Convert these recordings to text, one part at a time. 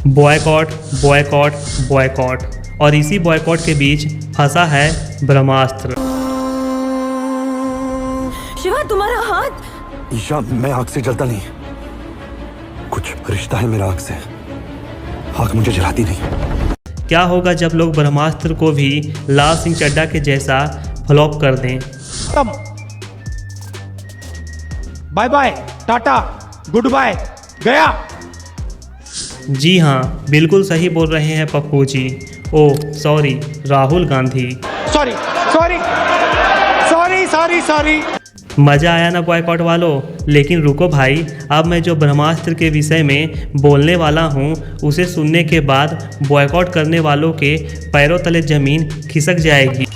Boycott boycott boycott, और इसी boycott के बीच फंसा है ब्रह्मास्त्र। शिवा, तुम्हारा हाथ। ईशा, मैं आग से जलता नहीं, कुछ रिश्ता है मेरा आग से, आग मुझे जलाती नहीं। क्या होगा जब लोग ब्रह्मास्त्र को भी लाल सिंह चड्ढा के जैसा फ्लॉप कर दें। Bye bye, tata, good bye, गया। जी हाँ, बिल्कुल सही बोल रहे हैं Pappu ji. Oh sorry, Rahul Gandhi. Sorry sorry sorry sorry sorry. मज़ा आया ना बॉयकॉट वालों। लेकिन रुको भाई, अब मैं जो ब्रह्मास्त्र के विषय में बोलने वाला हूँ उसे सुनने के बाद बॉयकॉट करने वालों के पैरों तले ज़मीन खिसक जाएगी।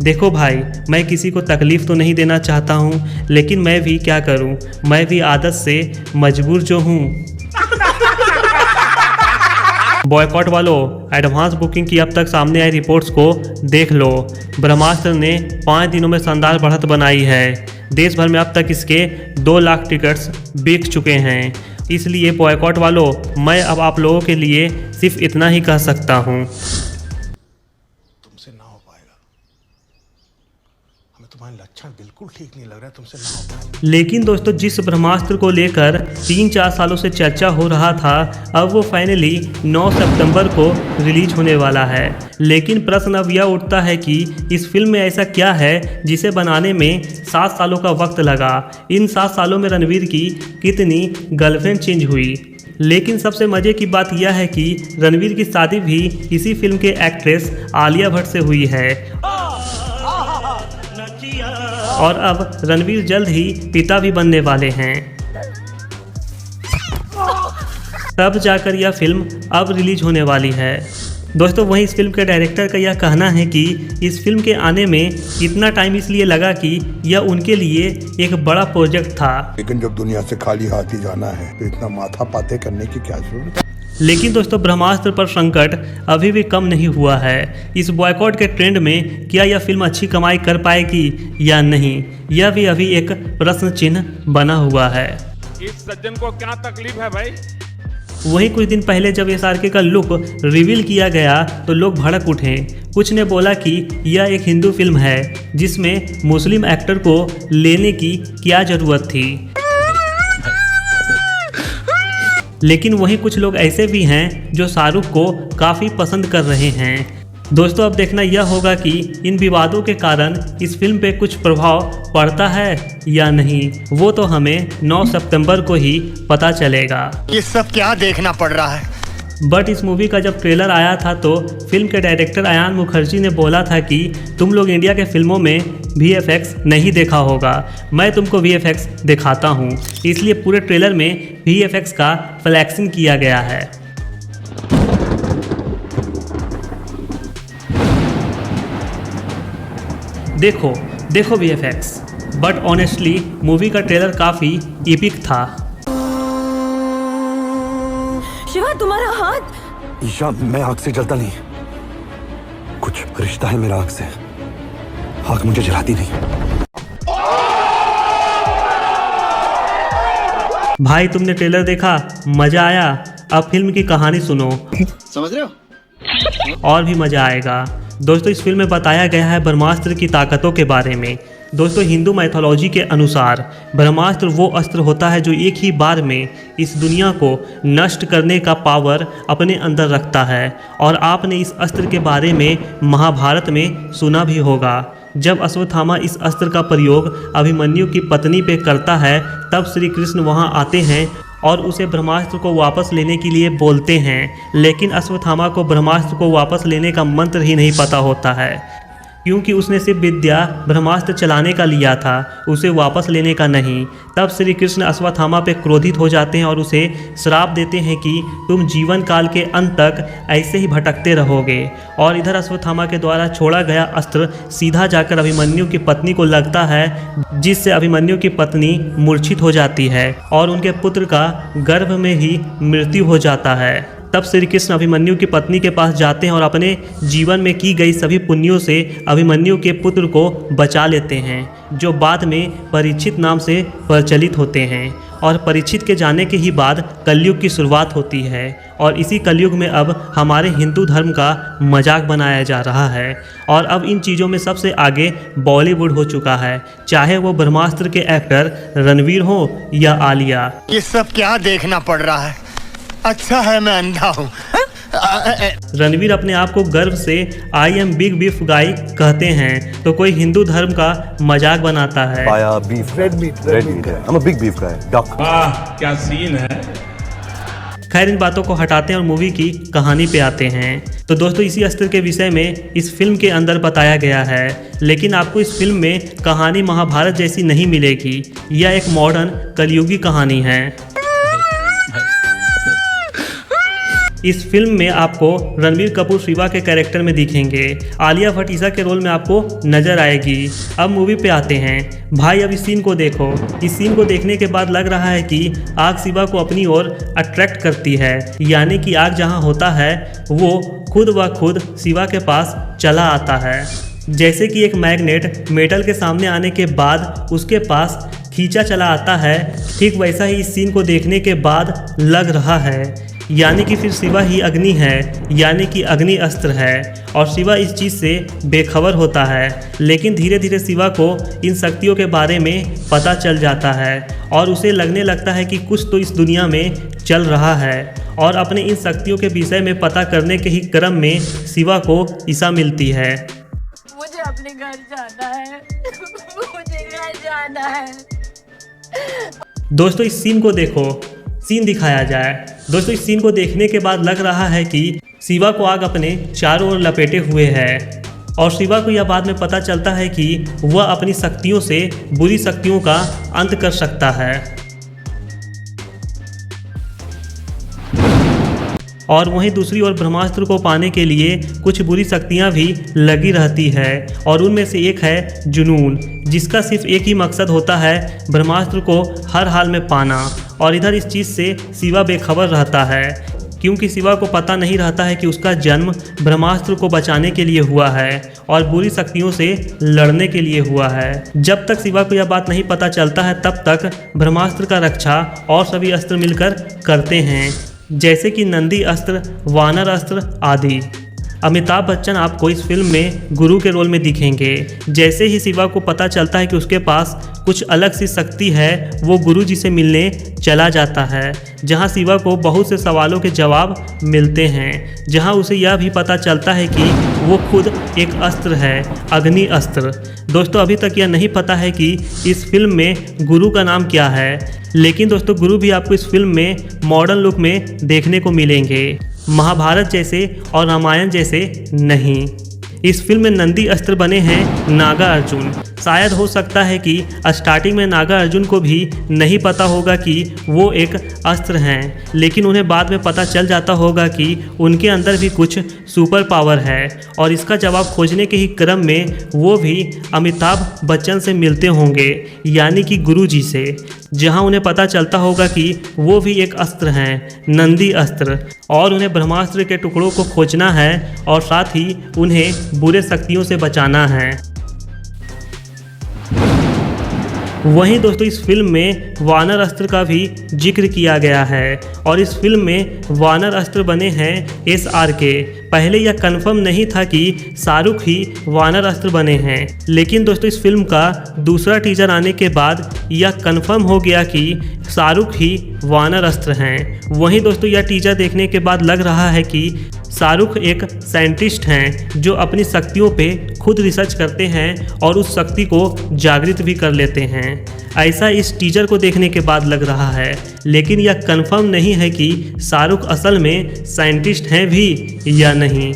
देखो भाई, मैं किसी को तकलीफ़ तो नहीं देना चाहता हूँ, लेकिन मैं भी क्या करूँ, मैं भी आदत से मजबूर जो हूँ। बॉयकॉट वालों, एडवांस बुकिंग की अब तक सामने आई रिपोर्ट्स को देख लो। ब्रह्मास्त्र ने 5 दिनों में शानदार बढ़त बनाई है। देश भर में अब तक इसके 2 लाख टिकट्स बिक चुके हैं। इसलिए बॉयकॉट वालों, मैं अब आप लोगों के लिए सिर्फ इतना ही कह सकता हूँ, तुमसे ना हो पाएगा, हमें तुम्हारे लक्षण बिल्कुल ठीक नहीं लग रहा है, तुमसे ना हो पाएगा। लेकिन दोस्तों, जिस ब्रह्मास्त्र को लेकर 3-4 सालों से चर्चा हो रहा था, अब वो फाइनली 9 सितंबर को रिलीज होने वाला है। लेकिन प्रश्न अब यह उठता है कि इस फिल्म में ऐसा क्या है जिसे बनाने में 7 सालों का वक्त लगा। इन 7 सालों में रणवीर की कितनी गर्लफ्रेंड चेंज हुई। लेकिन सबसे मज़े की बात यह है कि रणवीर की शादी भी इसी फिल्म के एक्ट्रेस आलिया भट्ट से हुई है। और अब रणवीर जल्द ही पिता भी बनने वाले हैं। तब जाकर यह फिल्म अब रिलीज होने वाली है। दोस्तों, वहीं इस फिल्म के डायरेक्टर का यह कहना है कि इस फिल्म के आने में इतना टाइम इसलिए लगा कि यह उनके लिए एक बड़ा प्रोजेक्ट था। लेकिन जब दुनिया से खाली हाथ ही जाना है तो इतना माथा पाते करने की क्या जरूरत है। लेकिन दोस्तों, ब्रह्मास्त्र पर संकट अभी भी कम नहीं हुआ है। इस बॉयकॉट के ट्रेंड में क्या यह फिल्म अच्छी कमाई कर पाएगी या नहीं, यह भी अभी एक प्रश्न चिन्ह बना हुआ है। इस सज्जन को क्या तकलीफ है भाई। वहीं कुछ दिन पहले जब SRK का लुक रिवील किया गया तो लोग भड़क उठे। कुछ ने बोला कि यह एक हिंदू फिल्म है जिसमें मुस्लिम एक्टर को लेने की क्या ज़रूरत थी। लेकिन वहीं कुछ लोग ऐसे भी हैं जो शाहरुख को काफ़ी पसंद कर रहे हैं। दोस्तों, अब देखना यह होगा कि इन विवादों के कारण इस फिल्म पे कुछ प्रभाव पड़ता है या नहीं। वो तो हमें 9 सितंबर को ही पता चलेगा। ये सब क्या देखना पड़ रहा है। बट इस मूवी का जब ट्रेलर आया था तो फिल्म के डायरेक्टर अयान मुखर्जी ने बोला था कि तुम लोग इंडिया के फिल्मों में VFX नहीं देखा होगा, मैं तुमको VFX दिखाता हूँ। इसलिए पूरे ट्रेलर में VFX का फ्लैक्सिंग किया गया है। देखो देखो VFX। बट ऑनेस्टली मूवी का ट्रेलर काफ़ी एपिक था। शिवा, तुम्हारा हाथ। ईशा, मैं आग से जलता नहीं, कुछ रिश्ता है मेरा आग से, आग मुझे जलाती नहीं। भाई, तुमने ट्रेलर देखा, मज़ा आया? अब फिल्म की कहानी सुनो, समझ रहे हो, और भी मज़ा आएगा। दोस्तों, इस फिल्म में बताया गया है ब्रह्मास्त्र की ताकतों के बारे में। दोस्तों, हिंदू मैथोलॉजी के अनुसार ब्रह्मास्त्र वो अस्त्र होता है जो एक ही बार में इस दुनिया को नष्ट करने का पावर अपने अंदर रखता है। और आपने इस अस्त्र के बारे में महाभारत में सुना भी होगा। जब अश्वत्थामा इस अस्त्र का प्रयोग अभिमन्यु की पत्नी पे करता है, तब श्री कृष्ण वहाँ आते हैं और उसे ब्रह्मास्त्र को वापस लेने के लिए बोलते हैं। लेकिन अश्वत्थामा को ब्रह्मास्त्र को वापस लेने का मंत्र ही नहीं पता होता है, क्योंकि उसने सिर्फ विद्या ब्रह्मास्त्र चलाने का लिया था, उसे वापस लेने का नहीं। तब श्री कृष्ण अश्वत्थामा पे क्रोधित हो जाते हैं और उसे श्राप देते हैं कि तुम जीवन काल के अंत तक ऐसे ही भटकते रहोगे। और इधर अश्वत्थामा के द्वारा छोड़ा गया अस्त्र सीधा जाकर अभिमन्यु की पत्नी को लगता है, जिससे अभिमन्यु की पत्नी मूर्छित हो जाती है और उनके पुत्र का गर्भ में ही मृत्यु हो जाता है। तब श्री कृष्ण अभिमन्यु की पत्नी के पास जाते हैं और अपने जीवन में की गई सभी पुण्यों से अभिमन्यु के पुत्र को बचा लेते हैं, जो बाद में परीक्षित नाम से प्रचलित होते हैं। और परीक्षित के जाने के ही बाद कलयुग की शुरुआत होती है और इसी कलयुग में अब हमारे हिंदू धर्म का मजाक बनाया जा रहा है। और अब इन चीज़ों में सबसे आगे बॉलीवुड हो चुका है, चाहे वो ब्रह्मास्त्र के एक्टर रणवीर हो या आलिया। ये सब क्या देखना पड़ रहा है? अच्छा है मैं अंधा हूँ। रणवीर अपने आप को गर्व से आई एम बिग बीफ गाय कहते हैं, तो कोई हिंदू धर्म का मजाक बनाता है। बीफ रेड मीट है। I'm a big beef guy. Duck. वाह क्या सीन है। खैर इन बातों को हटाते हैं और मूवी की कहानी पे आते हैं। तो दोस्तों इसी अस्त्र के विषय में इस फिल्म के अंदर बताया गया है, लेकिन आपको इस फिल्म में कहानी महाभारत जैसी नहीं मिलेगी। यह एक मॉडर्न कलयुगी कहानी है। इस फिल्म में आपको रणबीर कपूर शिवा के कैरेक्टर में दिखेंगे, आलिया भट्ट ईसा के रोल में आपको नजर आएगी। अब मूवी पे आते हैं। भाई अब इस सीन को देखो। इस सीन को देखने के बाद लग रहा है कि आग शिवा को अपनी ओर अट्रैक्ट करती है, यानी कि आग जहां होता है वो खुद व खुद शिवा के पास चला आता है। जैसे कि एक मैग्नेट मेटल के सामने आने के बाद उसके पास खींचा चला आता है, ठीक वैसा ही इस सीन को देखने के बाद लग रहा है, यानी कि फिर शिवा ही अग्नि है, यानी कि अग्नि अस्त्र है। और शिवा इस चीज़ से बेखबर होता है, लेकिन धीरे धीरे शिवा को इन शक्तियों के बारे में पता चल जाता है और उसे लगने लगता है कि कुछ तो इस दुनिया में चल रहा है। और अपने इन शक्तियों के विषय में पता करने के ही क्रम में शिवा को ईसा मिलती है। मुझे अपने घर जाना है। मुझे घर जाना है। दोस्तों इस सीन को देखो, सीन दिखाया जाए। दोस्तों इस सीन को देखने के बाद लग रहा है कि शिवा को आग अपने चारों ओर लपेटे हुए है और शिवा को यह बाद में पता चलता है कि वह अपनी शक्तियों से बुरी शक्तियों का अंत कर सकता है। और वहीं दूसरी ओर ब्रह्मास्त्र को पाने के लिए कुछ बुरी शक्तियां भी लगी रहती है और उनमें से एक है जुनून, जिसका सिर्फ एक ही मकसद होता है ब्रह्मास्त्र को हर हाल में पाना। और इधर इस चीज़ से शिवा बेखबर रहता है, क्योंकि शिवा को पता नहीं रहता है कि उसका जन्म ब्रह्मास्त्र को बचाने के लिए हुआ है और बुरी शक्तियों से लड़ने के लिए हुआ है। जब तक शिवा को यह बात नहीं पता चलता है तब तक ब्रह्मास्त्र का रक्षा और सभी अस्त्र मिलकर करते हैं, जैसे कि नंदी अस्त्र, वानर अस्त्र आदि। अमिताभ बच्चन आपको इस फिल्म में गुरु के रोल में दिखेंगे। जैसे ही शिवा को पता चलता है कि उसके पास कुछ अलग सी शक्ति है, वो गुरु जी से मिलने चला जाता है, जहां शिवा को बहुत से सवालों के जवाब मिलते हैं, जहां उसे यह भी पता चलता है कि वो खुद एक अस्त्र है, अग्नि अस्त्र। दोस्तों अभी तक यह नहीं पता है कि इस फिल्म में गुरु का नाम क्या है, लेकिन दोस्तों गुरु भी आपको इस फिल्म में मॉडर्न लुक में देखने को मिलेंगे, महाभारत जैसे और रामायण जैसे नहीं। इस फिल्म में नंदी अस्त्र बने हैं नागा अर्जुन। शायद हो सकता है कि स्टार्टिंग में नागा अर्जुन को भी नहीं पता होगा कि वो एक अस्त्र हैं, लेकिन उन्हें बाद में पता चल जाता होगा कि उनके अंदर भी कुछ सुपर पावर है और इसका जवाब खोजने के ही क्रम में वो भी अमिताभ बच्चन से मिलते होंगे, यानी कि गुरु जी से, जहां उन्हें पता चलता होगा कि वो भी एक अस्त्र हैं, नंदी अस्त्र, और उन्हें ब्रह्मास्त्र के टुकड़ों को खोजना है और साथ ही उन्हें बुरे शक्तियों से बचाना है। वहीं दोस्तों इस फिल्म में वानर अस्त्र का भी जिक्र किया गया है और इस फिल्म में वानर अस्त्र बने हैं SRK। पहले यह कंफर्म नहीं था कि शाहरुख ही वानर अस्त्र बने हैं, लेकिन दोस्तों इस फिल्म का दूसरा टीजर आने के बाद यह कंफर्म हो गया कि शाहरुख ही वानर अस्त्र हैं। वहीं दोस्तों यह टीजर देखने के बाद लग रहा है कि शाहरुख एक साइंटिस्ट हैं जो अपनी शक्तियों पे खुद रिसर्च करते हैं और उस शक्ति को जागृत भी कर लेते हैं। ऐसा इस टीजर को देखने के बाद लग रहा है, लेकिन यह कंफर्म नहीं है कि शाहरुख असल में साइंटिस्ट हैं भी या नहीं।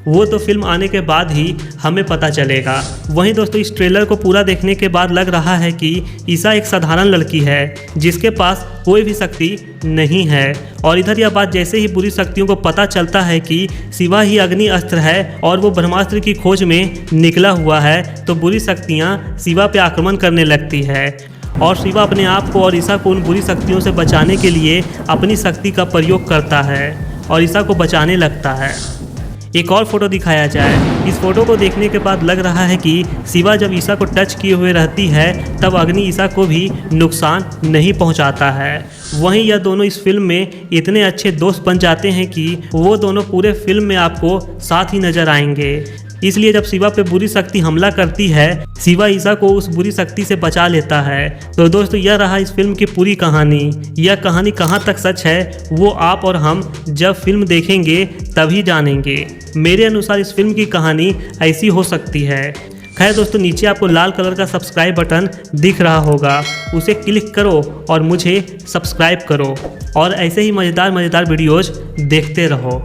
वो तो फिल्म आने के बाद ही हमें पता चलेगा। वहीं दोस्तों इस ट्रेलर को पूरा देखने के बाद लग रहा है कि ईसा एक साधारण लड़की है जिसके पास कोई भी शक्ति नहीं है। और इधर यह बात जैसे ही बुरी शक्तियों को पता चलता है कि शिवा ही अग्नि अस्त्र है और वो ब्रह्मास्त्र की खोज में निकला हुआ है, तो बुरी शक्तियाँ शिवा पे आक्रमण करने लगती है और शिवा अपने आप को और ईसा को उन बुरी शक्तियों से बचाने के लिए अपनी शक्ति का प्रयोग करता है और ईसा को बचाने लगता है। एक और फोटो दिखाया जाए। इस फोटो को देखने के बाद लग रहा है कि शिवा जब ईसा को टच किए हुए रहती है तब अग्नि ईसा को भी नुकसान नहीं पहुंचाता है। वहीं यह दोनों इस फिल्म में इतने अच्छे दोस्त बन जाते हैं कि वो दोनों पूरे फिल्म में आपको साथ ही नजर आएंगे। इसलिए जब शिवा पे बुरी शक्ति हमला करती है, शिवा ईसा को उस बुरी शक्ति से बचा लेता है। तो दोस्तों यह रहा इस फिल्म की पूरी कहानी। यह कहानी कहाँ तक सच है वो आप और हम जब फिल्म देखेंगे तभी जानेंगे। मेरे अनुसार इस फिल्म की कहानी ऐसी हो सकती है। खैर दोस्तों, नीचे आपको लाल कलर का सब्सक्राइब बटन दिख रहा होगा, उसे क्लिक करो और मुझे सब्सक्राइब करो और ऐसे ही मज़ेदार वीडियोज़ देखते रहो।